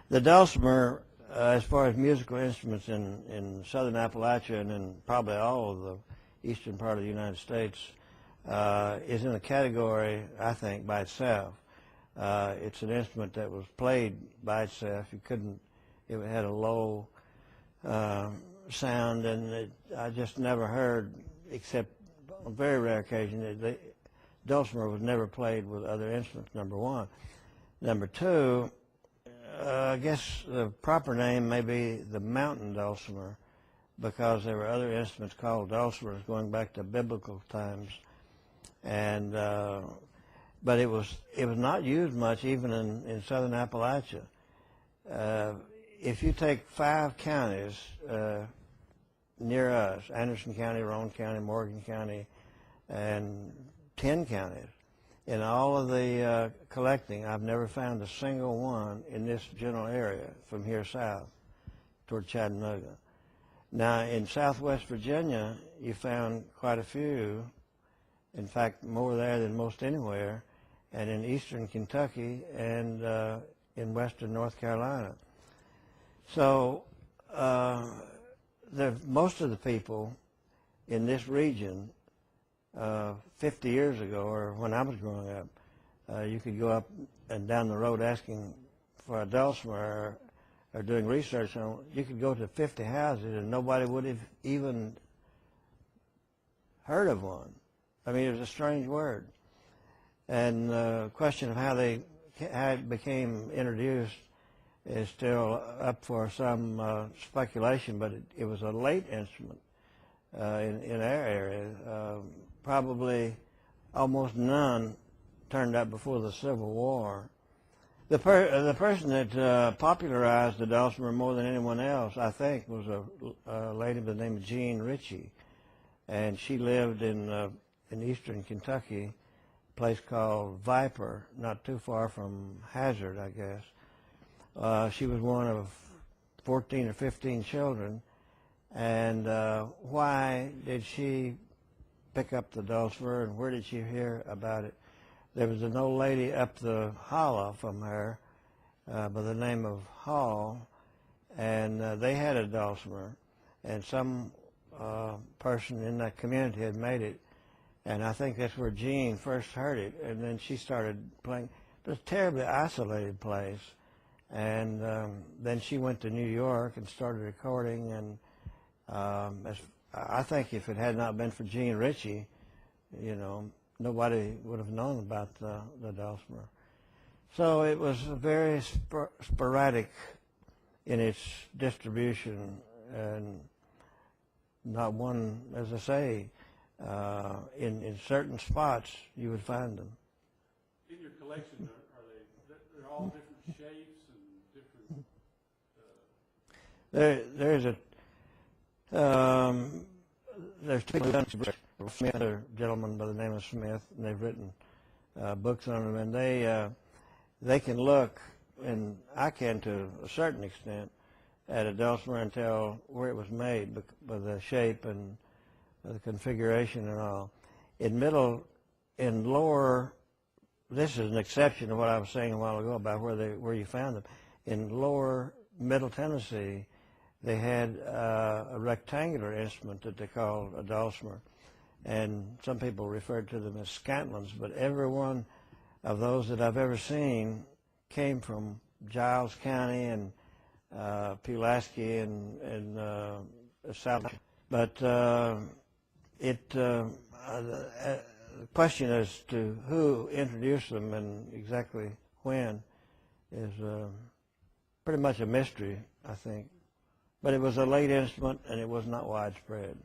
The dulcimer, as far as musical instruments in southern Appalachia and in probably all of the eastern part of the United States, is in a category, I think, by itself. It's an instrument that was played by itself. You couldn't, it had a low sound, and I just never heard, except on very rare occasion, the dulcimer was never played with other instruments, number one. Number two, I guess the proper name may be the mountain dulcimer, because there were other instruments called dulcimers going back to biblical times, and but it was not used much even in southern Appalachia. If you take 5 counties near us, Anderson County, Roane County, Morgan County, and 10 counties, in all of the collecting, I've never found a single one in this general area from here south toward Chattanooga. Now, in southwest Virginia, you found quite a few, in fact, more there than most anywhere, and in eastern Kentucky and in western North Carolina. So most of the people in this region 50 years ago, or when I was growing up, you could go up and down the road asking for a dulcimer or doing research on, you could go to 50 houses and nobody would have even heard of one. I mean, it was a strange word. And the question of how it became introduced is still up for some speculation, but it was a late instrument in our area. Probably almost none turned up before the Civil War. The person that popularized the dulcimer more than anyone else, I think, was a lady by the name of Jean Ritchie, and she lived in eastern Kentucky, a place called Viper, not too far from Hazard, I guess. She was one of 14 or 15 children, and why did she pick up the dulcimer, and where did she hear about it? There was an old lady up the hollow from her by the name of Hall, and they had a dulcimer, and some person in that community had made it, and I think that's where Jean first heard it, and then she started playing. It was a terribly isolated place, and then she went to New York and started recording, and I think if it had not been for Jean Ritchie, you know, nobody would have known about the dulcimer. So it was very sporadic in its distribution, and not one, as I say, in certain spots you would find them. In your collection, they're all different shapes and different... There's two Smith, a gentleman by the name of Smith, and they've written books on them, and they can look, and I can to a certain extent, at a dulcimer and tell where it was made by the shape and the configuration and all. In lower, this is an exception to what I was saying a while ago about where you found them. In lower Middle Tennessee, they had a rectangular instrument that they called a dulcimer, and some people referred to them as scantlings, but every one of those that I've ever seen came from Giles County and Pulaski and South. But the question as to who introduced them and exactly when is pretty much a mystery, I think. But it was a late instrument, and it was not widespread.